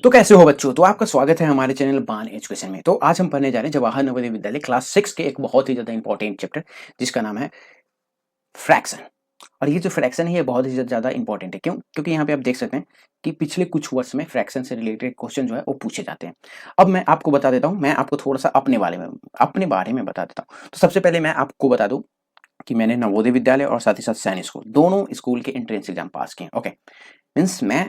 तो कैसे हो बच्चों? तो आपका स्वागत है हमारे चैनल बान एजुकेशन में। तो आज हम पढ़ने जा रहे हैं जवाहर नवोदय विद्यालय क्लास 6 के एक बहुत ही ज़्यादा इंपॉर्टेंट चैप्टर जिसका नाम है फ्रैक्शन। और ये जो फ्रैक्शन है ये बहुत ही ज़्यादा इंपॉर्टेंट है। क्यों? क्योंकि यहाँ पे आप देख सकते हैं कि पिछले कुछ वर्ष में फ्रैक्शन से रिलेटेड क्वेश्चन जो है वो पूछे जाते हैं। अब मैं आपको बता देता हूँ, मैं आपको थोड़ा-सा अपने बारे में बता देता हूँ। तो सबसे पहले मैं आपको बता दूँ कि मैंने नवोदय विद्यालय और साथ ही साथ सैनिक स्कूल दोनों स्कूल के एंट्रेंस एग्ज़ाम पास किए हैं। ओके। मीन्स मैं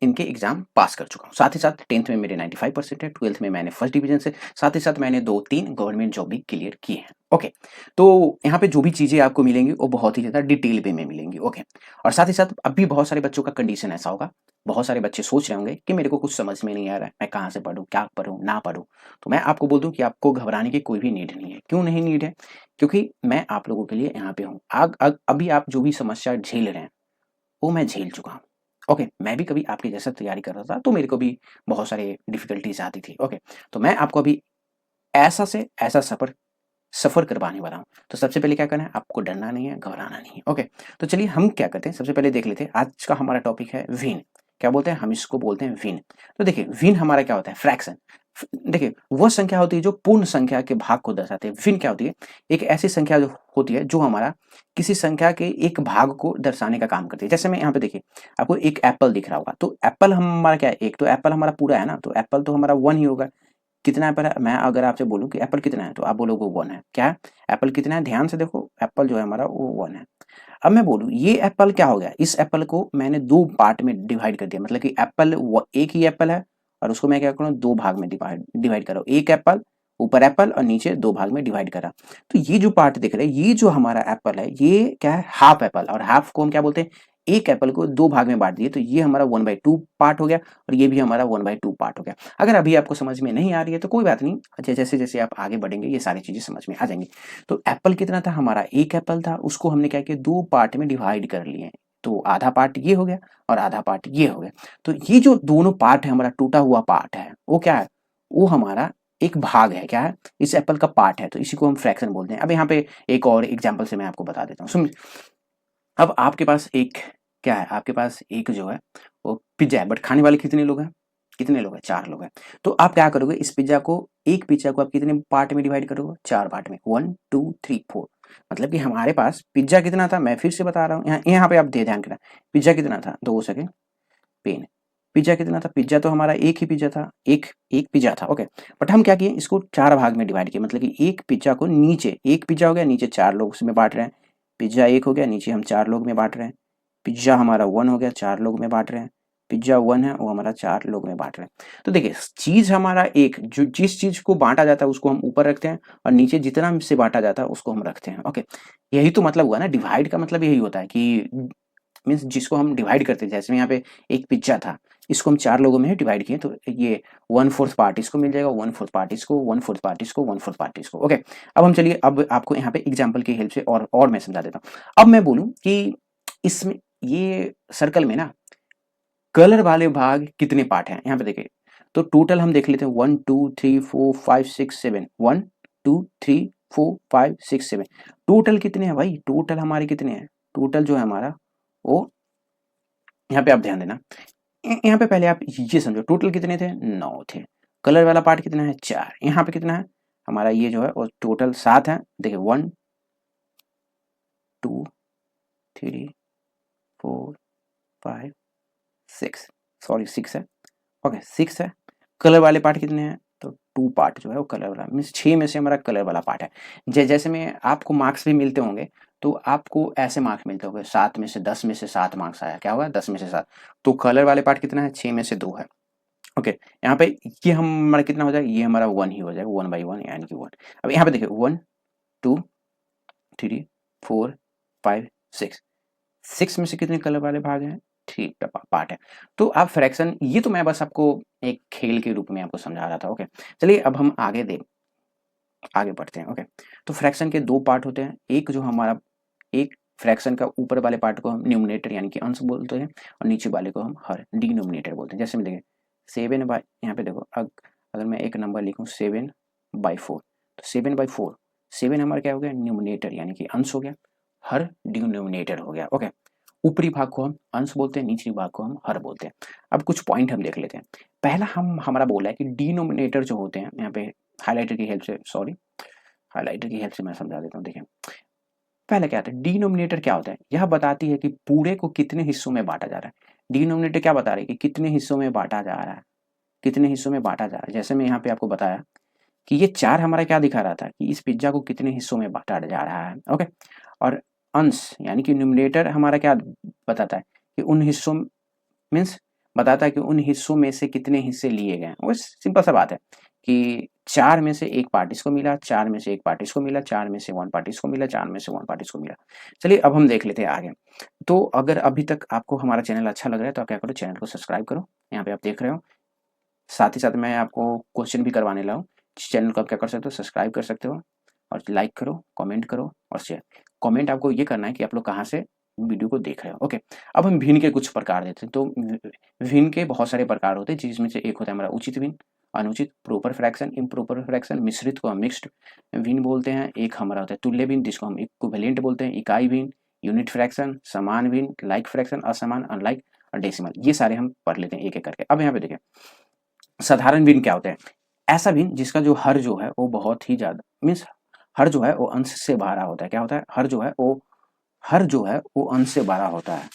इनके एग्जाम पास कर चुका हूँ। साथ ही साथ 10th में मेरे 95% है, 12th में मैंने फर्स्ट डिवीजन से, साथ ही साथ मैंने 2-3 गवर्नमेंट जॉब भी क्लियर किए हैं। ओके। तो यहाँ पे जो भी चीज़ें आपको मिलेंगी वो बहुत ही ज़्यादा डिटेल वे में मिलेंगी। ओके। और साथ ही साथ अभी बहुत सारे बच्चों का कंडीशन ऐसा होगा, बहुत सारे बच्चे सोच रहे होंगे कि मेरे को कुछ समझ में नहीं आ रहा है, मैं कहाँ से पढ़ूँ, क्या पढ़ूँ, ना पढ़ूँ। तो मैं आपको बोल दूँ कि आपको घबराने की कोई भी नीड नहीं है। क्यों नहीं नीड है? क्योंकि मैं आप लोगों के लिए यहाँ पे हूँ। अभी आप जो भी समस्या झेल रहे हैं वो मैं झेल चुका हूँ। ओके, मैं भी कभी आपके जैसा तैयारी कर रहा था तो मेरे को भी बहुत सारे डिफ़िकल्टीज़ आती थी। ओके, तो मैं आपको अभी ऐसा से ऐसा सफ़र सफ़र करवाने वाला हूँ। तो सबसे पहले क्या करना है, आपको डरना नहीं है, घबराना नहीं है। ओके, तो चलिए हम क्या करते हैं, सबसे पहले देख लेते हैं आज का हमारा टॉपिक है विन। क्या बोलते हैं? हम इसको बोलते हैं विन। तो देखिए विन हमारा क्या होता है? फ्रैक्शन। देखिए वो संख्या होती है जो पूर्ण संख्या के भाग को दर्शाती है। विन क्या होती है? एक ऐसी संख्या जो होती है जो हमारा किसी संख्या के एक भाग को दर्शाने का काम करती है। जैसे मैं यहाँ पे देखिए आपको एक एप्पल दिख रहा होगा, तो एप्पल हमारा क्या है? एक तो एप्पल हमारा पूरा है ना, तो एप्पल तो हमारा 1 ही होगा। कितना एप्पल है? मैं अगर आपसे बोलूँ कि एप्पल कितना है? तो आप बोलोगे 1 है। क्या है? एप्पल कितना है? ध्यान से देखो, एप्पल जो है हमारा वो 1 है। अब मैं बोलूँ ये एप्पल क्या हो गया? इस एप्पल को मैंने 2 पार्ट में डिवाइड कर दिया, मतलब कि एप्पल व एक ही एप्पल है और उसको मैं क्या करूँ 2 भाग में डिवाइड डिवाइड कर रहा हूँ। एक एप्पल, ऊपर एप्पल और नीचे 2 भाग में डिवाइड करा। तो ये जो पार्ट दिख रहा है, ये जो हमारा एप्पल है, ये क्या है? Half Apple. और हाफ को हम क्या बोलते हैं? एक एप्पल को 2 भाग में बाँट दिए, तो ये हमारा 1/2 पार्ट हो गया और ये भी हमारा 1/2 पार्ट हो गया। अगर अभी आपको समझ में नहीं आ रही है तो कोई बात नहीं, जैसे-जैसे आप आगे बढ़ेंगे ये सारी चीज़ें समझ में आ जाएँगी। तो एप्पल कितना था? हमारा एक एप्पल था, उसको हमने क्या किया 2 पार्ट में डिवाइड कर लिए। तो आधा पार्ट ये हो गया और आधा पार्ट ये हो गया। तो ये जो दोनों पार्ट है, हमारा टूटा हुआ पार्ट है, वो क्या है? वो हमारा एक भाग है। क्या है? इस एप्पल का पार्ट है, तो इसी को हम फ्रैक्शन बोलते हैं। अब यहाँ पे एक और एग्जांपल से मैं आपको बता देता हूँ। अब आपके पास एक क्या है? आपके पास एक जो है वो पिज़्ज़ा है, बट खाने वाले कितने लोग हैं? कितने लोग हैं? 4 लोग हैं। तो आप क्या करोगे, इस पिज़्ज़ा को, एक पिज़्ज़ा को आप कितने पार्ट में डिवाइड करोगे? 4 पार्ट में। 1, 2, 3, 4। मतलब कि हमारे पास पिज़्ज़ा कितना था? मैं फिर से बता रहा हूँ, यहाँ यहाँ पे आप दे ध्यान देना। पिज़्ज़ा कितना था? 2 सेकंड, पेन। पिज़्ज़ा कितना था? पिज़्ज़ा तो हमारा एक ही पिज़्ज़ा था, एक एक पिज़्ज़ा था, ओके। बट हम क्या किए, इसको 4 भाग में डिवाइड किए, मतलब कि एक पिज़्ज़ा को नीचे, एक पिज़्ज़ा हो गया, नीचे 4 लोग उसमें बाँट रहे हैं। पिज़्ज़ा 1 हो गया, नीचे हम 4 लोग में बाँट रहे हैं। पिज़्ज़ा हमारा 1 हो गया, 4 लोग में बाँट रहे हैं। पिज़्ज़ा 1 है, वो हमारा 4 लोग में बाँट रहे हैं। तो देखिए, चीज़ हमारा एक, जो जिस चीज़ को बाँटा जाता है उसको हम ऊपर रखते हैं और नीचे जितना हमसे बाँटा जाता है उसको हम रखते हैं, ओके। यही तो मतलब हुआ ना, डिवाइड का मतलब यही होता है कि मीन्स जिसको हम डिवाइड करते हैं, जैसे यहाँ पे एक पिज़्ज़ा था, इसको हम 4 लोगों में डिवाइड किए, तो ये 1/4 पार्ट इसको मिल जाएगा, 1/4 पार्ट इसको, 1/4 पार्ट इसको, 1/4 पार्ट इसको, ओके। अब हम चलिए, अब आपको यहाँ पे एग्ज़ाम्पल की हेल्प से और मैं समझा देता हूँ। अब मैं बोलूँ कि इसमें ये सर्कल में ना कलर वाले भाग कितने पार्ट हैं? यहाँ पे देखिए, तो टोटल हम देख लेते हैं 1, 2, 3, 4, 5, 6, 7। 1, 2, 3, 4, 5, 6, 7। टोटल कितने हैं भाई? टोटल हमारे कितने हैं? टोटल जो है हमारा वो, यहाँ पे आप ध्यान देना। यहाँ पे पहले आप ये समझो, टोटल कितने थे? 9 थे। कलर वाला पार्ट कितना है? 4। यहाँ पे कितना है? हमारा ये जो है वो टोटल 7 है। देखिए 1, 2, 3, 4, 5, 6, सॉरी 6 है। ओके 6 है। कलर वाले पार्ट कितने हैं? तो 2 पार्ट जो है वो कलर वाला, मीन्स 6 में से हमारा कलर वाला पार्ट है। जैसे में आपको मार्क्स भी मिलते होंगे, तो आपको ऐसे मार्क्स मिलते होंगे, 7 में से 10 में से 7 मार्क्स आया, क्या हुआ? 10 में से 7। तो कलर वाले पार्ट कितना है? 6 में से 2 है। ओके, यहाँ पे ये हमारा कितना हो जाएगा? ये हमारा 1 ही हो जाएगा, 1/1 यानी कि 1। अब यहाँ पे देखिए 1, 2, 3, 4, 5, 6। 6 में से कितने कलर वाले भाग हैं? 3 पार्ट है। तो आप फ्रैक्शन, ये तो मैं बस आपको एक खेल के रूप में आपको समझा रहा था, ओके। चलिए अब हम आगे बढ़ते हैं, ओके। तो फ्रैक्शन के 2 पार्ट होते हैं। एक जो हमारा, एक फ्रैक्शन का ऊपर वाले पार्ट को हम न्यूमरेटर यानी कि अंश बोलते हैं और नीचे वाले को हम हर डिनोमिनेटर बोलते हैं। जैसे में देखिए 7 बाई, यहाँ पे देखो, अगर मैं एक नंबर लिखूँ 7/4, तो 7/4, 7 हमारा क्या हो गया? न्यूमरेटर यानी कि अंश हो गया, हर डिनोमिनेटर हो गया, ओके। ऊपरी भाग को हम अंश बोलते हैं, निचली भाग को हम हर बोलते हैं। अब कुछ पॉइंट हम देख लेते हैं। पहला हमारा बोला है कि डिनोमिनेटर जो होते हैं, यहाँ पे हाइलाइटर की हेल्प से, सॉरी हाइलाइटर की हेल्प से मैं समझा देता हूँ। देखिए पहले क्या होता है, डिनोमिनेटर क्या होता है, यह बताती है कि पूरे को कितने हिस्सों में बांटा जा रहा है। डिनोमिनेटर क्या बता रही है कि कितने हिस्सों में बांटा जा रहा है, कितने हिस्सों में बांटा जा रहा है। जैसे मैं यहाँ पे आपको बताया कि ये 4 हमारा क्या दिखा रहा था कि इस पिज्जा को कितने हिस्सों में बांटा जा रहा है। ओके, और अंश यानी कि न्यूमरेटर हमारा क्या बताता है कि उन हिस्सों मीन्स बताता है कि उन हिस्सों में से कितने हिस्से लिए गए हैं। वो सिंपल सा बात है कि 4 में से 1 पार्ट इसको मिला, 4 में से 1 पार्ट इसको मिला, 4 में से 1 पार्ट इसको मिला, 4 में से 1 पार्ट इसको मिला। चलिए अब हम देख लेते हैं आगे। तो अगर अभी तक आपको हमारा चैनल अच्छा लग रहा है तो आप क्या करो, चैनल को सब्सक्राइब करो। यहाँ पे आप देख रहे हो, साथ ही साथ मैं आपको क्वेश्चन भी करवाने लगा हूँ। चैनल को आप क्या कर सकते हो, सब्सक्राइब कर सकते हो, और लाइक करो, कमेंट करो और शेयर। कमेंट आपको ये करना है कि आप लोग कहाँ से वीडियो को देख रहे हो। ओके, अब हम भिन्न के कुछ प्रकार देते हैं। तो भिन्न के बहुत सारे प्रकार होते हैं, जिसमें से एक होता है हमारा उचित भिन्न, अनुचित, प्रॉपर फ्रैक्शन, इम्प्रॉपर फ्रैक्शन, मिश्रित को हम मिक्स्ड भिन्न बोलते हैं। एक हमारा होता है तुल्य भिन्न, जिसको हम इक्विवेलेंट बोलते हैं, इकाई भिन्न, यूनिट फ्रैक्शन, समान भिन्न, लाइक फ्रैक्शन, असमान, अनलाइक और डेसिमल। ये सारे हम पढ़ लेते हैं एक एक करके। अब यहाँ पे देखिए साधारण भिन्न क्या होते हैं, ऐसा भिन्न जिसका जो हर जो है वो बहुत ही ज्यादा मीन्स हर जो है वो अंश से भरा होता है। क्या होता है, हर जो है वो अंश से भरा होता है।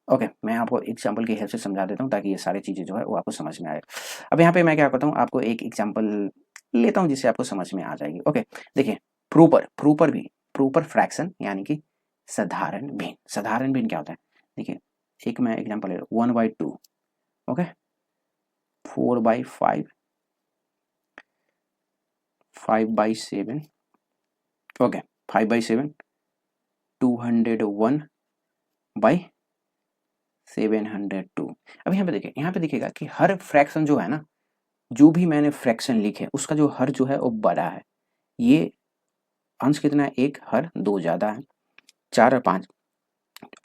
ओके, मैं आपको एग्जाम्पल की हेल्प से समझा देता हूँ ताकि ये सारी चीजें जो है वो आपको समझ में आए। अब यहाँ पे मैं क्या करता हूँ, आपको एक एग्जाम्पल लेता हूँ जिससे आपको समझ में आ जाएगी। ओके, देखिए प्रॉपर फ्रैक्शन यानी कि साधारण भिन्न। साधारण भिन्न क्या होता है, देखिए एक मैं एग्जाम्पल ले रहा हूँ, 1/2, ओके, 4/5, 5/7, ओके, 5/7, 201/702। अब यहाँ पे देखिए, यहाँ पे देखिएगा कि हर फ्रैक्शन जो है ना, जो भी मैंने फ्रैक्शन लिखे उसका जो हर जो है वो बड़ा है। ये अंश कितना है, 1, हर 2 ज़्यादा है, 4 और 5,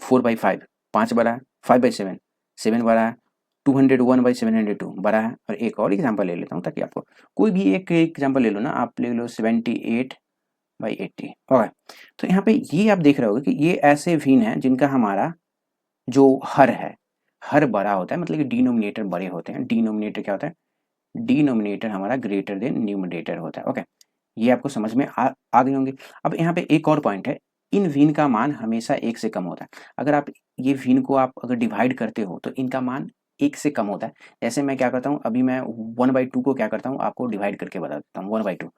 4/5, 5 बड़ा है, 5/7, 7 बड़ा है, 201/702 बड़ा है। और एक और एग्जाम्पल ले लेता हूँ ताकि आपको कोई भी एक एग्जाम्पल ले लो ना, आप ले लो 78/80। ओके, तो यहाँ पे ये आप देख रहे होगे कि ये ऐसे भिन्न हैं जिनका हमारा जो हर है, हर बड़ा होता है, मतलब कि डिनोमिनेटर बड़े होते हैं। डिनोमिनेटर क्या होता है, डिनोमिनेटर हमारा ग्रेटर देन न्यूमरेटर होता है। ओके, ये आपको समझ में आ गए होंगे। अब यहाँ पे एक और पॉइंट है, इन भिन्न का मान हमेशा 1 से कम होता है। अगर आप ये भिन्न को आप अगर डिवाइड करते हो तो इनका मान 1 से कम होता है। जैसे मैं क्या करता हूँ, अभी मैं 1/2 को क्या करता हूँ आपको डिवाइड करके बता देता हूँ। 1/2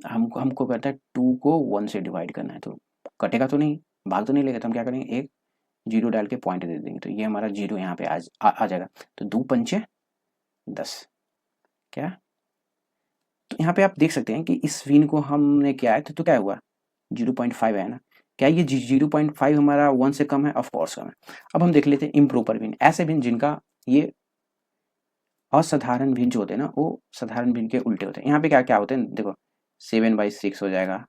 हमको करता है 2 को 1 से डिवाइड करना है, तो कटेगा तो नहीं, भाग तो नहीं लेगा, तो हम क्या करेंगे, एक जीरो डाल के पॉइंट दे देंगे, तो ये हमारा जीरो यहाँ पे आ जाएगा। तो 2×5 = 10, क्या, तो यहाँ पे आप देख सकते हैं कि इस भिन्न को हमने क्या है, तो क्या हुआ, 0.5 है ना। क्या ये 0.5 हमारा 1 से कम है, ऑफ कोर्स कम है। अब हम देख लेते हैं इम्प्रॉपर भिन्न, ऐसे भिन्न जिनका ये असाधारण भिन्न जो होते हैं ना, वो साधारण भिन्न के उल्टे होते हैं। यहाँ पे क्या क्या होते हैं, देखो 7/6 हो जाएगा,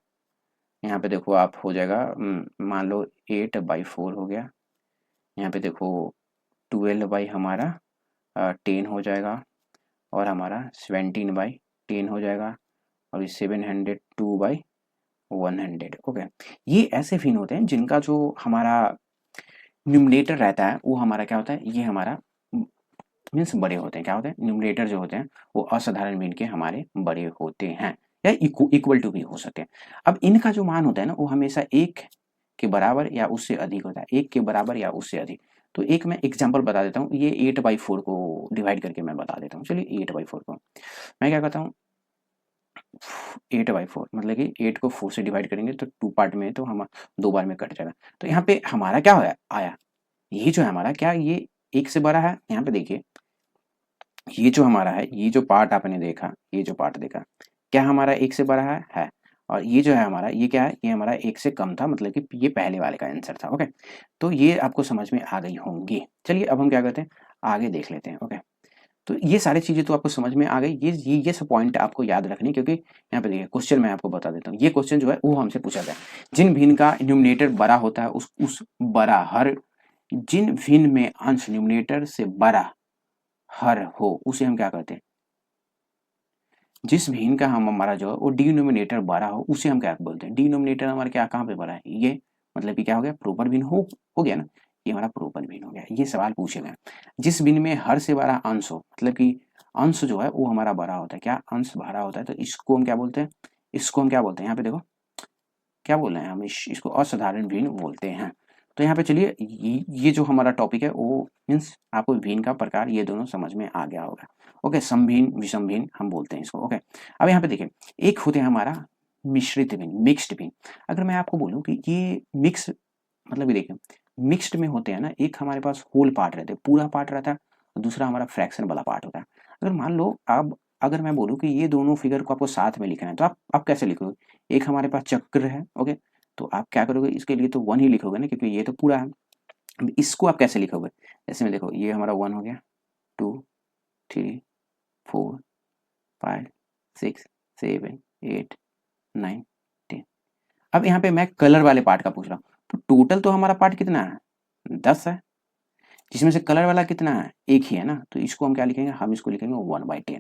यहाँ पे देखो आप हो जाएगा मान लो 8/4 हो गया, यहाँ पे देखो 12 हमारा 10 हो जाएगा, और हमारा 17/10 हो जाएगा, और ये 702/100। ओके, ये ऐसे भिन्न होते हैं जिनका जो हमारा न्यूमरेटर रहता है वो हमारा क्या होता है, ये हमारा मीन्स बड़े होते हैं। क्या होते हैं, न्यूमरेटर जो होते हैं वो असाधारण भिन्न के हमारे बड़े होते हैं, या इक्वल टू भी हो सकते हैं। अब इनका जो मान होता है ना, वो हमेशा 1 के बराबर या उससे अधिक होता है, 1 के बराबर या उससे अधिक। तो एक मैं एग्जांपल बता देता हूँ, ये 8/4 को डिवाइड करके मैं बता देता हूँ। चलिए 8/4 को मैं क्या करता हूँ, 8/4 मतलब कि 8 को 4 से डिवाइड करेंगे तो 2 पार्ट में, तो हम 2 बार में कट जाएगा। तो यहाँ पे हमारा क्या आया, ये जो है हमारा क्या, ये 1 से बड़ा है। यहाँ पे देखिए ये जो हमारा है, ये जो पार्ट आपने देखा, ये जो पार्ट देखा, क्या हमारा 1 से बड़ा है। और ये जो है हमारा, ये क्या है, ये हमारा 1 से कम था, मतलब कि ये पहले वाले का आंसर था। ओके, तो ये आपको समझ में आ गई होंगी। चलिए अब हम क्या करते हैं, आगे देख लेते हैं। ओके, तो ये सारी चीजें तो आपको समझ में आ गई। ये सब पॉइंट आपको याद रखनी, क्योंकि यहाँ पे देखिए क्वेश्चन मैं आपको बता देता हूँ। ये क्वेश्चन जो है वो हमसे पूछा गया, जिन भिन्न का न्यूमरेटर बड़ा होता है उस बड़ा हर, जिन भिन्न में अंश न्यूमरेटर से बड़ा हर हो उसे हम क्या कहते हैं, जिस भिन्न का हम हमारा जो है वो डिनोमिनेटर बड़ा हो उसे हम क्या बोलते हैं, डिनोमिनेटर हमारा क्या कहाँ पे बड़ा है, ये मतलब कि क्या हो गया, प्रॉपर भिन्न हो गया ना। ये हमारा प्रोपन हो गया। ये सवाल पूछे गए जिस भिन्न में हर से बड़ा अंश हो, मतलब कि अंश जो है वो हमारा बड़ा होता है। क्या अंश बड़ा होता है, तो इसको हम क्या बोलते हैं, इसको हम क्या बोलते हैं, यहाँ पे देखो क्या बोल रहे हैं हम, इसको असाधारण भिन्न बोलते हैं। तो यहाँ पे चलिए ये जो हमारा टॉपिक है वो मीन्स आपको भिन्न का प्रकार ये दोनों समझ में आ गया होगा। ओके, समभिन्न विषम भिन्न हम बोलते हैं इसको। ओके, अब यहाँ पे देखिए एक होते हैं हमारा मिश्रित भिन्न, मिक्स्ड भिन्न। अगर मैं आपको बोलूँ कि ये मिक्स मतलब ये देखिए मिक्स्ड में होते हैं ना, एक हमारे पास होल पार्ट रहते हैं, पूरा पार्ट रहता है, और दूसरा हमारा फ्रैक्शन वाला पार्ट होता है। अगर मान लो अब अगर मैं बोलूँ कि ये दोनों फिगर को आपको साथ में लिखना है, तो आप कैसे लिखोगे, एक हमारे पास चक्र है। ओके, तो आप क्या करोगे, इसके लिए तो 1 ही लिखोगे ना, क्योंकि ये तो पूरा है। अब इसको आप कैसे लिखोगे, जैसे में देखो ये हमारा 1 हो गया, 2 3 4 5 6 7 8 9 10। अब यहाँ पे मैं कलर वाले पार्ट का पूछ रहा हूँ, तो टोटल तो हमारा पार्ट कितना है, 10 है, जिसमें से कलर वाला कितना है, एक ही है ना, तो इसको हम क्या लिखेंगे, हम इसको लिखेंगे 1/10,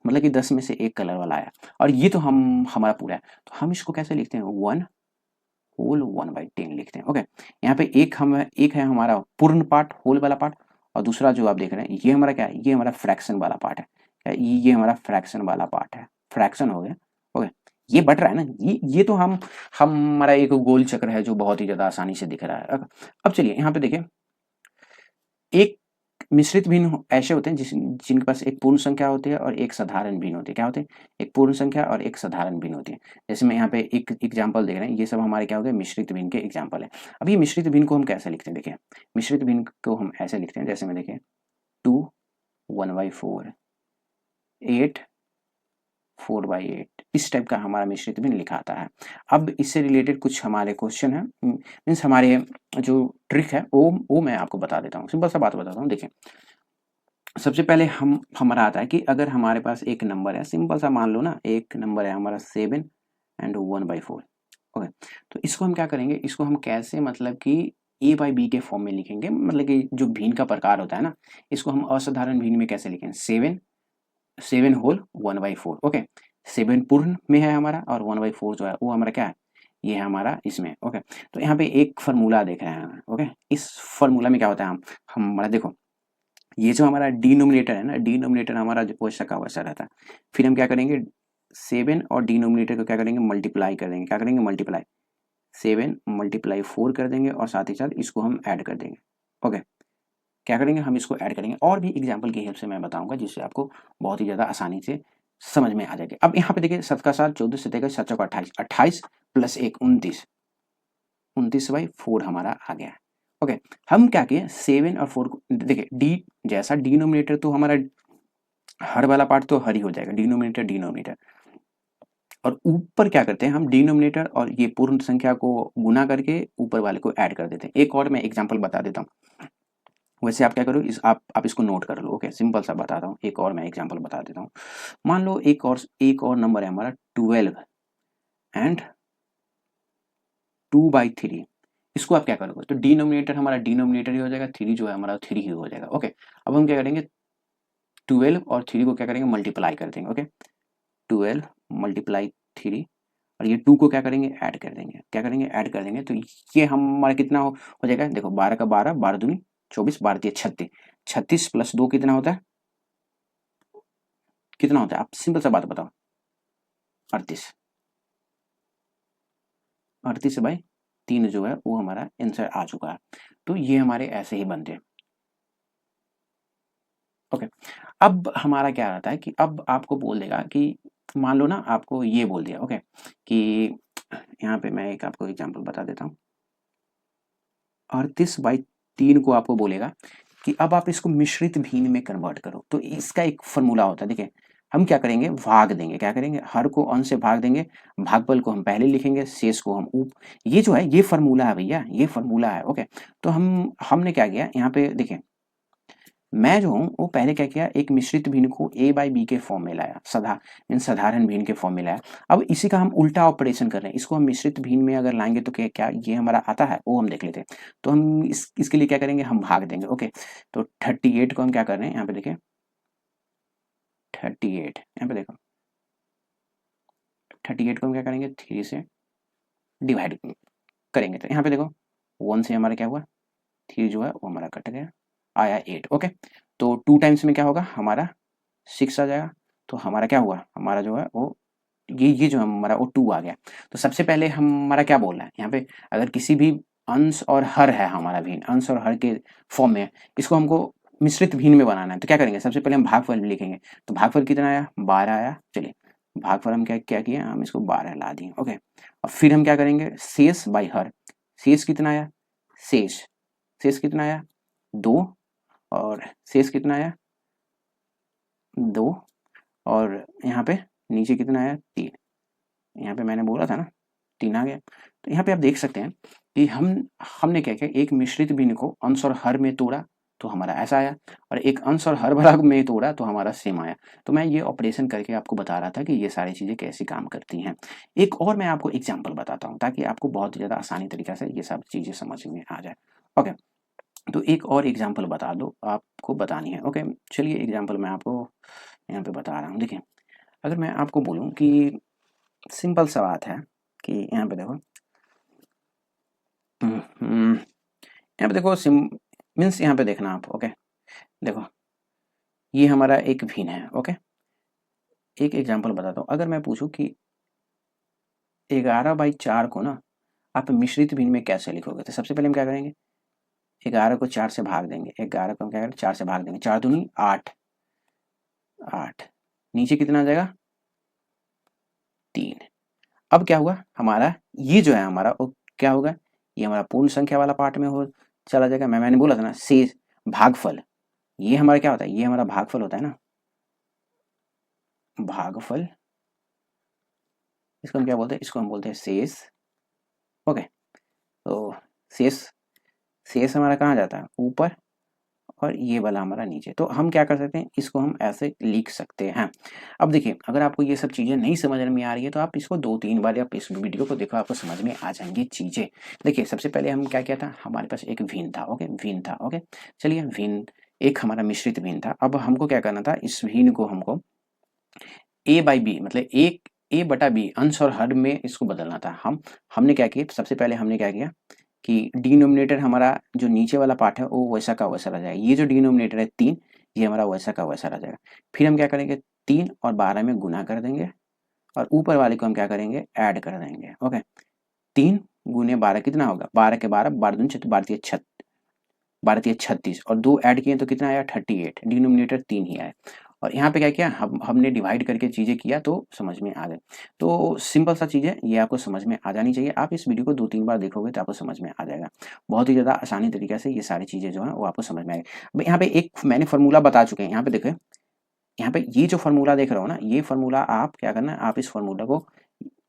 मतलब कि 10 में से एक कलर वाला आया। और ये तो हम हमारा पूरा है, तो हम इसको कैसे लिखते हैं, 1/10 लिखते हैं। ओके, यहाँ पे एक है हमारा पूर्ण पार्ट, होल वाला पार्ट, और दूसरा जो आप देख रहे हैं ये हमारा क्या है, ये हमारा फ्रैक्शन वाला पार्ट है। क्या ये हमारा फ्रैक्शन वाला पार्ट है, फ्रैक्शन हो गया। ओके, ये बट रहा है ना, ये तो हम हमारा एक गोल चक्र है जो बहुत ही ज्यादा आसानी से दिख रहा है। अब चलिए यहाँ पे देखिए एक मिश्रित भिन्न ऐसे होते हैं जिनके पास एक पूर्ण संख्या होती है और एक साधारण भिन्न होती है। क्या होते हैं, एक पूर्ण संख्या और एक साधारण भिन्न होती है। जैसे मैं यहाँ पे एक एग्जांपल देख रहे हैं, ये सब हमारे क्या हो गए, मिश्रित भिन्न के एग्जांपल है। अब ये मिश्रित भिन्न को हम कैसे लिखते हैं, देखिए मिश्रित भिन्न को हम ऐसे लिखते हैं, जैसे में देखिए 2 1/4 8 4/8, इस टाइप का हमारा मिश्रित भिन्न लिखा आता है। अब इससे रिलेटेड कुछ हमारे क्वेश्चन है, मीन्स हमारे जो ट्रिक है वो मैं आपको बता देता हूँ, सिंपल सा बात बताता हूँ। देखिए सबसे पहले हमारा आता है कि अगर हमारे पास एक नंबर है, सिंपल सा मान लो ना, एक नंबर है हमारा 7 एंड 1/4। ओके, तो इसको हम क्या करेंगे, इसको हम कैसे मतलब कि a/b के फॉर्म में लिखेंगे, मतलब कि जो भिन्न का प्रकार होता है ना, इसको हम असाधारण भिन्न में कैसे लिखेंगे, 7 होल 1/4। ओके, 7 पूर्ण में है हमारा, और 1/4 जो है वो हमारा क्या है, ये है हमारा इसमें। ओके, तो यहाँ पे एक फार्मूला देख रहे हैं। ओके, इस फार्मूला में क्या होता है, हम हमारा देखो ये जो हमारा डिनोमिनेटर है ना, डिनोमिनेटर हमारा जो वैसा का वैसा रहता है। फिर हम क्या करेंगे, 7 और डिनोमिनेटर को क्या करेंगे, मल्टीप्लाई कर देंगे। क्या करेंगे, मल्टीप्लाई, 7 मल्टीप्लाई 4 कर देंगे, और साथ ही साथ इसको हम ऐड कर देंगे। ओके, क्या करेंगे, हम इसको ऐड करेंगे, और भी एग्जाम्पल की हेल्प से मैं बताऊंगा, जिससे आपको बहुत ही ज़्यादा आसानी से समझ में आ जाएगी। अब यहाँ पे देखिए 7 का 7 14 से देगा, 7 चौका 28, 28 प्लस 1 29, 29/4 हमारा आ गया है। ओके, हम क्या किए, 7 और 4 को देखिए, डी जैसा डिनोमिनेटर तो हमारा हर वाला पार्ट तो हर ही हो जाएगा, डिनोमिनेटर डिनोमिनेटर, और ऊपर क्या करते हैं हम, डिनोमिनेटर और ये पूर्ण संख्या को गुना करके ऊपर वाले को ऐड कर देते हैं। एक और मैं एग्जांपल बता देता हूँ, वैसे आप क्या करो, आप इसको नोट कर लो। ओके, सिंपल सा बताता हूँ, एक और मैं एग्जांपल बता देता हूँ। मान लो एक और नंबर है हमारा 12 एंड 2/3। इसको आप क्या करोगे, तो डिनोमिनेटर हमारा डिनोमिनेटर ही हो जाएगा, 3 जो है हमारा 3 ही हो जाएगा। ओके, अब हम क्या करेंगे, 12 और 3 को क्या करेंगे, मल्टीप्लाई कर देंगे। ओके, 12 मल्टीप्लाई 3, और ये 2 को क्या करेंगे, ऐड कर देंगे। क्या करेंगे, ऐड कर देंगे, तो ये हमारा कितना हो जाएगा, देखो 12 का 12, 12 दूनी 24, 12 तिया 36, 36 प्लस 2 कितना होता है, कितना होता है, आप सिंपल सा बात बताओ, 38, 38/3 जो है वो हमारा आंसर आ चुका है। तो ये हमारे ऐसे ही बनते हैं। ओके, अब हमारा क्या रहता है कि अब आपको बोल देगा कि मान लो ना आपको ये बोल दिया। ओके, कि यहाँ पे मैं एक आपको एग्जांपल बता देता हूँ, 38/3 को आपको बोलेगा कि अब आप इसको मिश्रित भिन्न में कन्वर्ट करो। तो इसका एक फॉर्मूला होता है, देखिए हम क्या करेंगे, भाग देंगे। क्या करेंगे, हर को अंश से भाग देंगे, भागफल को हम पहले लिखेंगे, शेष को हम ऊप, ये जो है ये फॉर्मूला है भैया, ये फॉर्मूला है। ओके, तो हमने क्या किया यहाँ पे देखिए, मैं जो हूँ वो पहले क्या किया, एक मिश्रित भिन्न को a/b के फॉर्म में लाया, साधारण भिन्न के फॉर्म में लाया। अब इसी का हम उल्टा ऑपरेशन कर रहे हैं, इसको हम मिश्रित भिन्न में अगर लाएंगे तो क्या क्या ये हमारा आता है, वो हम देख लेते हैं। तो हम इसके लिए क्या करेंगे, हम भाग देंगे। ओके, तो 38 को हम क्या कर रहे हैं, यहाँ पे देखिए 38, यहाँ पे देखो 38 को हम क्या करेंगे, 3 से डिवाइड करेंगे। तो यहाँ पे देखो 1 से हमारा क्या हुआ, 3 जो है वो हमारा कट गया, आया 8। ओके, तो 2 टाइम्स में क्या होगा हमारा 6 आ जाएगा। तो हमारा क्या हुआ, हमारा जो है वो ये जो हमारा वो 2 आ गया। तो सबसे पहले हमारा क्या बोलना है यहाँ पे, अगर किसी भी अंश और हर है हमारा भिन्न, अंश और हर के फॉर्म में है, इसको हमको मिश्रित भिन्न में बनाना है। तो क्या करेंगे, सबसे पहले हम भागफल लिखेंगे। तो भागफल कितना आया, 12 आया। चलिए भागफल हम क्या क्या किए, हम इसको 12 ला दिए। ओके, और फिर हम क्या करेंगे, शेष बाई हर। शेष कितना आया, शेष शेष कितना आया 2, और शेष कितना आया 2, और यहाँ पे नीचे कितना आया 3। यहाँ पे मैंने बोला था ना 3 आ गया। तो यहाँ पे आप देख सकते हैं कि हमने क्या किया, एक मिश्रित भिन्न को अंश और हर में तोड़ा तो हमारा ऐसा आया, और एक अंश और हर भाग में तोड़ा तो हमारा सेम आया। तो मैं ये ऑपरेशन करके आपको बता रहा था कि ये सारी चीज़ें कैसे काम करती हैं। एक और मैं आपको एग्जाम्पल बताता हूँ ताकि आपको बहुत ही ज़्यादा आसानी तरीके से ये सब चीज़ें समझ में आ जाए। ओके, तो एक और एग्जाम्पल बता दो, आपको बतानी है। ओके, चलिए एग्जाम्पल मैं आपको यहाँ पे बता रहा हूँ। देखिए, अगर मैं आपको बोलूँ कि सिंपल सा बात है कि यहाँ पे देखो, यहाँ पे देखो मीन्स यहाँ पे देखना आप। ओके, देखो ये हमारा एक भिन्न है। ओके, एक एग्जांपल बताता हूँ। अगर मैं पूछूं कि 11/4 को ना आप मिश्रित भिन्न में कैसे लिखोगे, तो सबसे पहले हम क्या करेंगे, 11 को 4 से भाग देंगे। 11 को हम क्या करेंगे, 4 से भाग देंगे। 4 दूनी 8, 8 नीचे कितना आ जाएगा 3। अब क्या हुआ हमारा, ये जो है हमारा वो क्या होगा, ये हमारा पूर्ण संख्या वाला पार्ट में हो चला जाएगा। मैंने बोला था ना शेष भागफल, ये हमारा क्या होता है, ये हमारा भागफल होता है ना, भागफल। इसको हम क्या बोलते हैं, इसको हम बोलते हैं शेष। ओके, तो शेष शेष हमारा कहाँ जाता है, ऊपर, और ये वाला हमारा नीचे। तो हम क्या कर सकते हैं, इसको हम ऐसे लिख सकते हैं। अब देखिए, अगर आपको ये सब चीज़ें नहीं समझ में आ रही है तो आप इसको 2-3 बार आप इस वीडियो को देखो, आपको समझ में आ जाएंगी चीज़ें। देखिए, सबसे पहले हम क्या किया था, हमारे पास एक भिन्न था। ओके, भिन्न था। ओके, चलिए भिन्न एक हमारा मिश्रित भिन्न था। अब हमको क्या करना था, इस भिन्न को हमको a/b मतलब एक a/b अंश और हर में इसको बदलना था। हमने क्या किया, सबसे पहले हमने क्या किया कि डिनोमिनेटर हमारा जो नीचे वाला पार्ट है वो वैसा का वैसा रह जाएगा। ये जो डिनोमिनेटर है 3, ये हमारा वैसा का वैसा रह जाएगा। फिर हम क्या करेंगे, 3 और 12 में गुना कर देंगे, और ऊपर वाले को हम क्या करेंगे, ऐड कर देंगे। ओके, 3 गुने 12 कितना होगा, 12 के 12, 12 दूनी 36, 12 तिया 36, और 2 ऐड किए तो कितना आया 38। डिनोमिनेटर 3 ही आया। और यहाँ पे क्या किया, हमने डिवाइड करके चीज़ें किया तो समझ में आ गए। तो सिंपल सा चीज़ है, ये आपको समझ में आ जानी चाहिए। आप इस वीडियो को 2-3 बार देखोगे तो आपको समझ में आ जाएगा। बहुत ही ज़्यादा आसानी तरीके से ये सारी चीज़ें जो हैं वो आपको समझ में आएगी। अब यहाँ पे एक मैंने फार्मूला बता चुके हैं। यहाँ पे देखो, यहाँ पे ये जो फार्मूला देख रहे हो ना, ये फार्मूला आप क्या करना है, आप इस फार्मूला को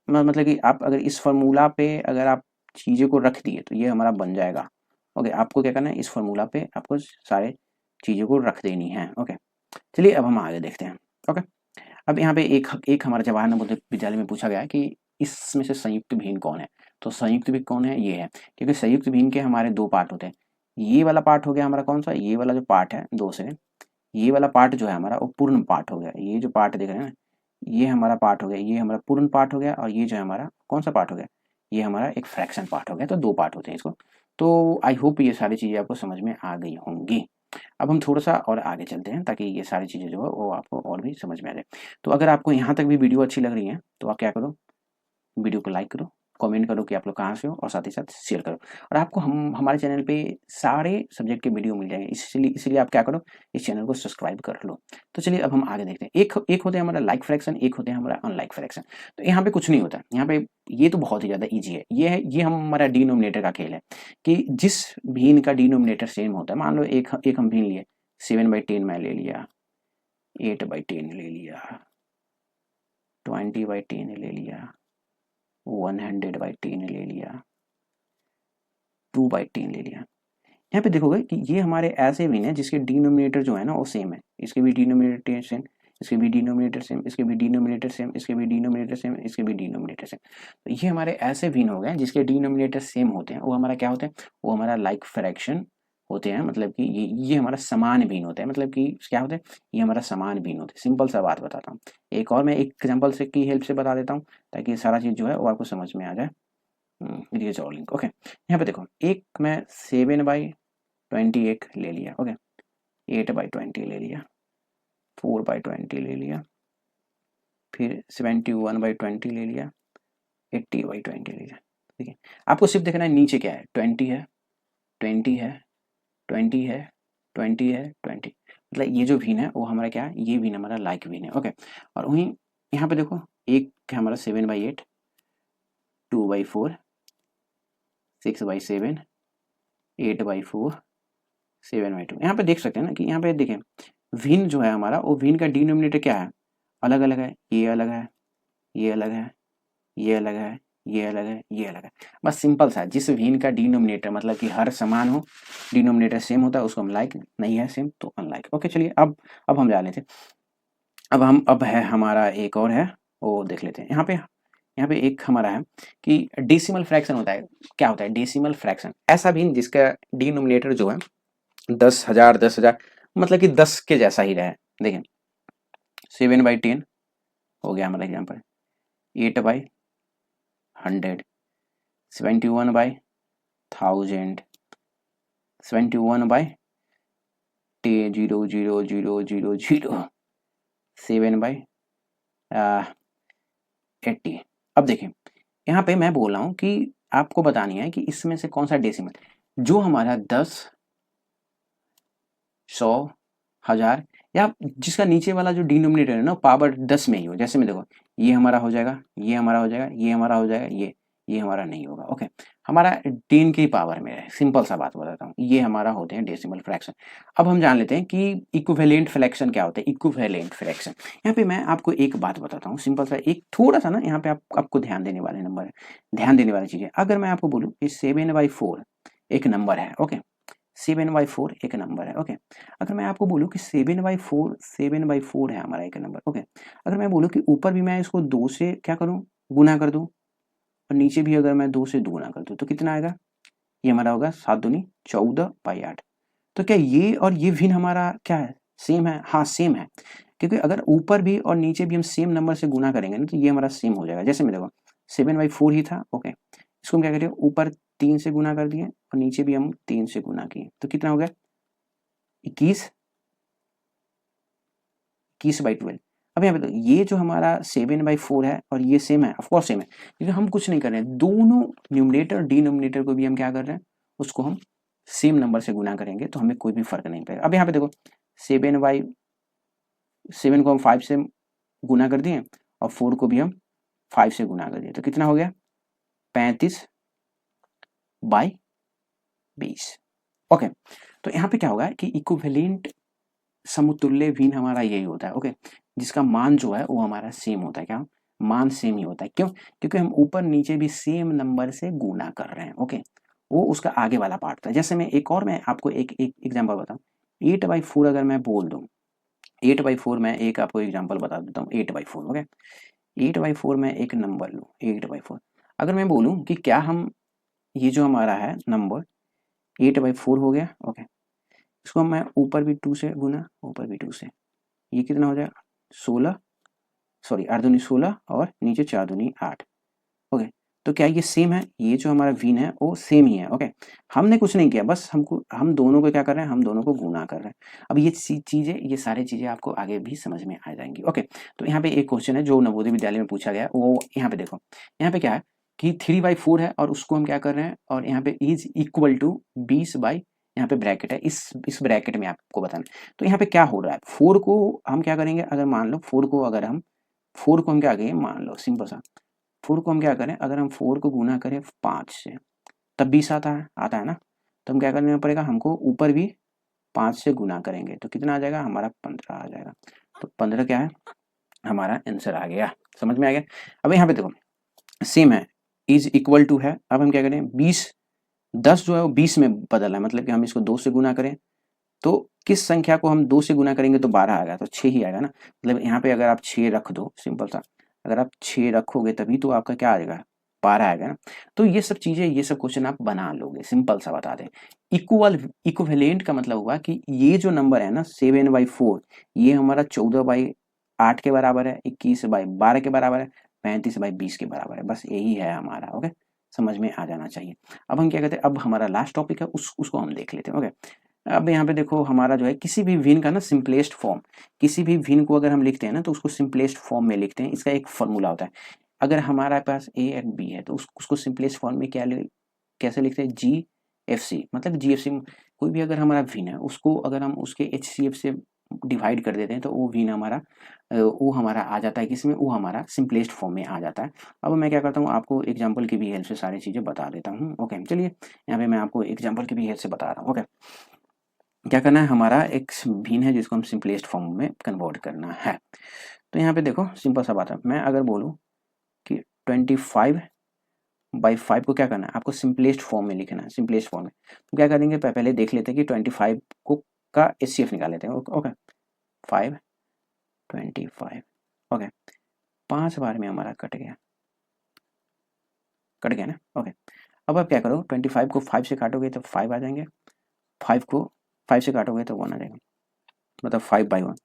मतलब कि आप अगर इस फार्मूला पे अगर आप चीज़ों को रख दिए तो ये हमारा बन जाएगा। ओके, आपको क्या करना है, इस फार्मूला पे आपको सारे चीज़ों को रख देनी है। ओके, चलिए अब हम आगे देखते हैं। ओके, अब यहाँ पे एक एक हमारे जवाहर नवोदय विद्यालय में पूछा गया है कि इसमें से संयुक्त भिन्न कौन है। तो संयुक्त भिन्न कौन है, ये है। क्योंकि संयुक्त भिन्न के हमारे 2 पार्ट होते हैं। ये वाला पार्ट हो गया हमारा कौन सा, ये वाला जो पार्ट है 2 से, ये वाला पार्ट जो है हमारा वो पूर्ण पार्ट हो गया। ये जो पार्ट देख रहे हैं ना, ये हमारा पार्ट हो गया, ये हमारा पूर्ण पार्ट हो गया, और ये जो है हमारा कौन सा पार्ट हो गया, ये हमारा एक फ्रैक्शन पार्ट हो गया। तो 2 पार्ट होते हैं इसको। तो आई होप ये सारी चीज़ें आपको समझ में आ गई होंगी। अब हम थोड़ा सा और आगे चलते हैं ताकि ये सारी चीज़ें जो है वो आपको और भी समझ में आ जाए। तो अगर आपको यहाँ तक भी वीडियो अच्छी लग रही है तो आप क्या करो, वीडियो को लाइक करो, कमेंट करो कि आप लोग कहाँ से हो, और साथ ही साथ शेयर करो। और आपको हम हमारे चैनल पे सारे सब्जेक्ट के वीडियो मिल जाएंगे, इसलिए आप क्या करो, इस चैनल को सब्सक्राइब कर लो। तो चलिए अब हम आगे देखते हैं। एक होते हैं हमारा लाइक फ्रैक्शन, एक होते हैं हमारा अनलाइक फ्रैक्शन। तो यहाँ पे कुछ नहीं होता, यहाँ पे ये तो बहुत ही ज़्यादा ईजी है। ये हमारा डिनोमिनेटर का खेल है कि जिस भिन्न का डिनोमिनेटर सेम होता है। मान लो एक हम भिन्न लिए 7/10 मैं ले लिया, 8/10 ले लिया, 20/10 ले लिया, 100/10 ले लिया, 2/10 ले लिया। यहाँ पे देखोगे कि ये हमारे ऐसे भिन्न है जिसके डिनोमिनेटर जो है ना वो सेम है। इसके भी डिनोमिनेटर सेम, इसके भी डिनोमिनेटर सेम, इसके भी डिनोमिनेटर सेम, इसके भी डिनोमिनेटर सेम, इसके भी डिनोमिनेटर सेम। तो ये हमारे ऐसे भिन्न हो गए जिसके डिनोमिनेटर सेम होते हैं, वो हमारा क्या होते हैं, वो हमारा लाइक फ्रैक्शन होते हैं। मतलब कि ये हमारा समान भिन्न होता है। मतलब कि क्या होते हैं, ये हमारा समान भिन्न होते हैं। सिंपल सा बात बताता हूँ, एक और मैं एक एग्जाम्पल से की हेल्प से बता देता हूँ ताकि ये सारा चीज़ जो है वो आपको समझ में आ जाए। ओके, यहाँ पे देखो, एक मैं 7/10 21 ले लिया, ओके, 8/20 ले लिया, 4/20 ले लिया, फिर 71/20 ले लिया, 80/20 ले लिया। ठीक है, आपको सिर्फ देखना है नीचे क्या है, 20 है, 20 है, 20 है, 20 है, 20, मतलब ये जो वीन है वो हमारा क्या है, ये वीन हमारा लाइक वीन है, ओके। और वहीं यहाँ पे देखो एक है हमारा 7/8, 2/4, 6/7, 8/4, 7/2। यहाँ पे देख सकते हैं ना कि यहाँ पे देखें वीन जो है हमारा, वो वीन का डिनोमिनेटर क्या है, अलग अलग है, ये अलग है, ये अलग है, ये अलग है, ये अलग है, ये अलग है। बस सिंपल सा, जिस वीन का डिनोमिनेटर मतलब कि हर समान हो, डिनोमिनेटर सेम होता है, उसको हम लाइक, नहीं है सेम तो अनलाइक। ओके चलिए अब हम जा लेते हैं। अब है हमारा एक और है, वो देख लेते हैं। यहाँ पे एक हमारा है कि डेसिमल फ्रैक्शन होता है। क्या होता है डेसिमल फ्रैक्शन? ऐसा वीन जिसका डिनोमिनेटर जो है 10,000 10,000 मतलब कि 10 के जैसा ही रहे। देखें 7/10 हो गया हमारा एग्जाम्पल, 8/100, 71/1000, 71/00000, 7/80। अब देखें यहाँ पे मैं बोल रहा हूँ कि आपको बतानी है कि इसमें से कौन सा डेसिमल, जो हमारा 10, 100, 1000 या जिसका नीचे वाला जो डिनोमिनेटर है ना पावर 10 में ही हो। जैसे में देखो ये हमारा हो जाएगा, ये हमारा हो जाएगा, ये हमारा हो जाएगा, ये हमारा नहीं होगा। ओके, हमारा 10 की पावर में है। सिंपल सा बात बताता हूँ, ये हमारा होते हैं डेसिमल फ्रैक्शन। अब हम जान लेते हैं कि इक्विवेलेंट फ्रैक्शन क्या होता है। इक्विवेलेंट फ्रैक्शन, यहाँ पे मैं आपको एक बात बताता हूँ सिंपल सा, एक थोड़ा सा ना यहाँ पे आपको ध्यान देने वाले नंबर है, ध्यान देने वाली चीज़ है। अगर मैं आपको बोलूँ कि 7/4 एक नंबर है, ओके, 7/4 एक नंबर है, ओके। अगर मैं आपको बोलूँ कि 7/4 है हमारा एक नंबर, ओके। अगर मैं बोलूँ कि ऊपर भी मैं इसको 2 से क्या करूँ, गुना कर दूँ, और नीचे भी अगर मैं 2 से दुगुना कर दूँ तो कितना आएगा, ये हमारा होगा 7 दूनी 14/8। तो क्या ये और ये भिन्न हमारा क्या है, सेम है? हाँ सेम है, क्योंकि अगर ऊपर भी और नीचे भी हम सेम नंबर से गुना करेंगे ना तो ये हमारा सेम हो जाएगा। जैसे में देखो 7/4 ही था, ओके, इसको हम क्या करें, ऊपर 3 से गुना कर दिए और नीचे भी हम 3 से गुना किए, तो कितना हो गया 21, 21/12। अब यहाँ पे तो ये जो हमारा 7/4 है और ये सेम है, ऑफकोर्स सेम है, क्योंकि हम कुछ नहीं कर रहे हैं, दोनों न्यूमरेटर डिनोमिनेटर को भी हम क्या कर रहे हैं, उसको हम सेम नंबर से गुना करेंगे तो हमें कोई भी फर्क नहीं पड़ेगा। अब यहाँ पे देखो 7 को हम 5 से गुना कर दिए और 4 को भी हम 5 से गुना कर दिए, तो कितना हो गया 35/20। ओके, तो यहाँ पे क्या होगा कि इक्विवेलेंट समतुल्य भिन्न हमारा यही होता है, ओके, जिसका मान जो है वो हमारा सेम होता है। क्या मान सेम ही होता है, क्यों? क्योंकि हम ऊपर नीचे भी सेम नंबर से गुना कर रहे हैं, ओके, वो उसका आगे वाला पार्ट था। जैसे मैं एक और मैं आपको एक एग्जांपल बताऊं, 8/4 अगर मैं बोल दूं, 8/4 मैं एक आपको एग्जांपल बता देता हूँ, 8/4, ओके, 8/4 में एक नंबर लूँ, 8/4 अगर मैं बोलूँ कि क्या हम ये जो हमारा है नंबर 8/4 हो गया, ओके, इसको मैं ऊपर भी 2 से गुना, ऊपर भी 2 से, ये कितना हो जाएगा 16, सॉरी 8 दूनी 16 और नीचे 4 दूनी 8, ओके। तो क्या ये सेम है? ये जो हमारा वीन है वो सेम ही है, ओके। हमने कुछ नहीं किया, बस हम दोनों को क्या कर रहे हैं, हम दोनों को गुना कर रहे हैं। अब ये चीजें, ये सारी चीजें आपको आगे भी समझ में आ जाएंगी, ओके। तो यहाँ पे एक क्वेश्चन है जो नवोदय विद्यालय में पूछा गया, वो यहाँ पे देखो, यहाँ पे क्या है कि 3/4 है और उसको हम क्या कर रहे हैं, और यहाँ पे इज इक्वल टू 20 बाई, यहाँ पे ब्रैकेट है, इस ब्रैकेट में आपको बताना। तो यहाँ पे क्या हो रहा है, 4 को हम क्या करेंगे, अगर मान लो 4 को अगर हम 4 को हम क्या करेंगे, मान लो सिंपल सा 4 को हम क्या करें, अगर हम 4 को गुना करें 5 से तब 20 आता है ना, तो हम क्या करना पड़ेगा, हमको ऊपर भी 5 से गुना करेंगे तो कितना आ जाएगा, हमारा 15 आ जाएगा। तो 15 क्या है, हमारा आंसर आ गया। समझ में आ गया? अब यहाँ पे देखो सेम है, इज इक्वल टू है, अब हम क्या करें 20, 10 जो है वो 20 में बदल है, मतलब कि हम इसको 2 से गुना करें तो किस संख्या को हम 2 से गुना करेंगे तो 12 आएगा, तो 6 ही आएगा ना। मतलब यहाँ पे अगर आप 6 रख दो, सिंपल सा, अगर आप 6 रखोगे तभी तो आपका क्या आएगा, 12 आएगा ना। तो ये सब चीजें, ये सब क्वेश्चन आप बना लोगे, सिंपल सा बता दें। इक्विवेलेंट का मतलब हुआ कि ये जो नंबर है ना 7/4, ये हमारा 14/8 के बराबर है, 21/12 के बराबर है, 35/20 के बराबर है, बस यही है हमारा, ओके। समझ में आ जाना चाहिए। अब हम क्या कहते हैं, अब हमारा लास्ट टॉपिक है उसको हम देख लेते हैं। ओके, अब यहाँ पे देखो हमारा जो है किसी भी विन का ना सिंपलेस्ट फॉर्म, किसी भी विन को अगर हम लिखते हैं ना तो उसको सिंपलेस्ट फॉर्म में लिखते हैं। इसका एक फॉर्मूला होता है। अगर हमारे पास ए एंड बी है तो उसको सिंपलेस्ट फॉर्म में कैसे लिखते हैं, जी एफ सी, मतलब जी एफ सी। कोई भी अगर हमारा विन है उसको अगर हम उसके एच सी एफ से डिवाइड कर देते हैं तो वो विन हमारा वो हमारा आ जाता है किसमें, वो हमारा सिंपलेस्ट फॉर्म में आ जाता है। अब मैं क्या करता हूँ, आपको एग्जांपल की भी हेल्प से सारी चीज़ें बता देता हूँ। ओके, चलिए यहाँ पे मैं आपको एग्जांपल की भी हेल्प से बता रहा हूँ। ओके, क्या करना है, हमारा एक भिन्न है जिसको हम सिंपलेस्ट फॉर्म में कन्वर्ट करना है। तो यहाँ पे देखो सिंपल सा बात है, मैं अगर बोलूँ कि 25/5 को क्या करना है, आपको सिंपलेस्ट फॉर्म में लिखना है, सिंपलेस्ट फॉर्म में। तो क्या करेंगे, पहले देख लेते हैं कि 25 को का एचसीएफ निकाल लेते हैं। ओके, 5 25, ओके, 5 बार में हमारा कट गया ना। ओके, अब आप क्या करो, 25 को 5 से काटोगे तो 5 आ जाएंगे, 5 को 5 से काटोगे तो 1 आ जाएगा, मतलब 5/1।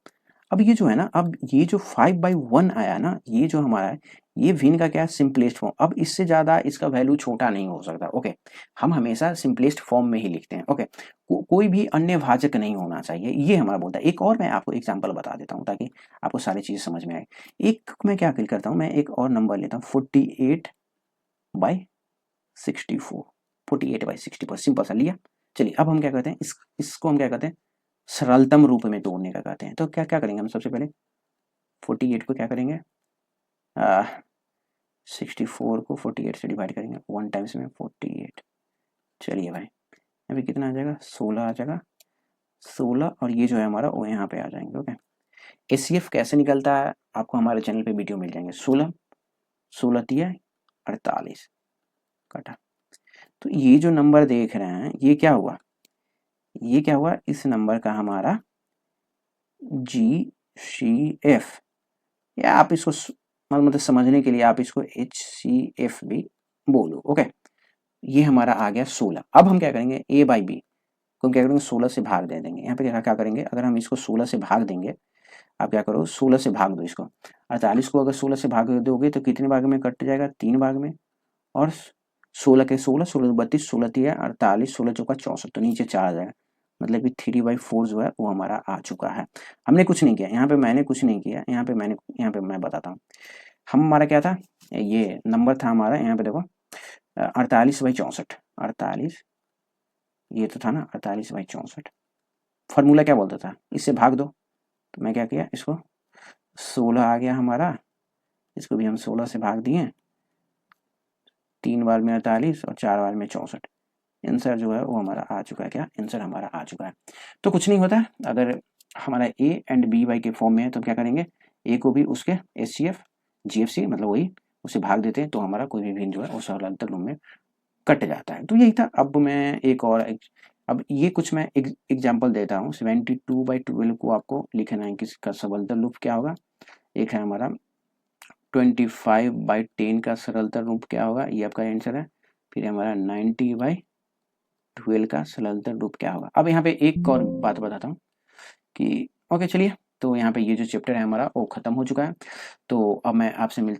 अब ये जो है ना, अब ये जो 5/1 आया ना, ये जो हमारा है, ये विन का क्या है, सिंपलेस्ट फॉर्म। अब इससे ज़्यादा इसका वैल्यू छोटा नहीं हो सकता। ओके, हम हमेशा सिंपलेस्ट फॉर्म में ही लिखते हैं। ओके, कोई भी अन्य भाजक नहीं होना चाहिए, ये हमारा बोलता है। एक और मैं आपको एग्जांपल बता देता हूँ ताकि आपको सारी चीज़ें समझ में आए। एक मैं क्या करता हूँ, मैं एक और नंबर लेता हूँ, 48/64, 48/64, सिंपल सा लिया। चलिए अब हम क्या करते हैं, इसको हम क्या करते हैं, सरलतम रूप में तोड़ने का कहते हैं। तो क्या क्या करेंगे हम, सबसे पहले 48 को क्या करेंगे, 64 को 48 से डिवाइड करेंगे, 1 टाइम्स में 48। चलिए भाई, अभी कितना आ जाएगा, 16 आ जाएगा, 16, और ये जो है हमारा वो यहाँ पे आ जाएंगे। ओके, एचसीएफ कैसे निकलता है आपको हमारे चैनल पे वीडियो मिल जाएंगे। 16 16 तिया 48 कटा। तो ये जो नंबर देख रहे हैं, ये क्या हुआ, ये क्या हुआ, इस नंबर का हमारा जी सी एफ, या आप इसको मतलब समझने के लिए आप इसको एच सी एफ भी बोलो। ओके, ये हमारा आ गया 16। अब हम क्या करेंगे, ए बाई बी को क्या करेंगे, 16 से भाग दे देंगे। यहाँ पे क्या करेंगे, अगर हम इसको 16 से भाग देंगे, आप क्या करो, 16 से भाग दो इसको। 48 को अगर 16 से भाग दोगे तो कितने भाग में कट जाएगा, 3 भाग में। और 16 के 16, 16 32, 16 तिया 48, 16 चौका 64, तो नीचे 4 आ जाएगा। मतलब कि 3/4 जो है वो हमारा आ चुका है। हमने कुछ नहीं किया यहाँ पे, मैंने कुछ नहीं किया यहाँ पे, यहाँ पे मैं बताता हूँ। हमारा क्या था, ये नंबर था हमारा, यहाँ पे देखो 48/64, 48, ये तो था ना 48/64। फॉर्मूला क्या बोलता था, इससे भाग दो। तो मैं क्या किया, इसको 16 आ गया हमारा, इसको भी हम 16 से भाग दिए, 3 बार में 48 और 4 बार में 64। आंसर जो है वो हमारा आ चुका है। क्या आंसर हमारा आ चुका है। तो कुछ नहीं होता, अगर हमारा ए एंड बी वाई के फॉर्म में है तो क्या करेंगे, ए को भी उसके H C F G F C मतलब वही उसे भाग देते हैं, तो हमारा कोई भी भिन्न जो है वो सरलता रूप में कट जाता है। तो यही था। अब मैं एक और अब ये कुछ मैं एग्जाम्पल देता हूँ। 72/12 को आपको लिखना है, किसका सरलता रूप क्या होगा। एक है हमारा 25/10 का सरलता रूप क्या होगा, ये आपका आंसर है। फिर हमारा 90/12 का सरलता रूप क्या होगा। अब यहाँ पे एक और बात बताता हूँ कि ओके चलिए, तो यहाँ पे ये जो चैप्टर है हमारा वो खत्म हो चुका है। तो अब मैं आपसे मिलता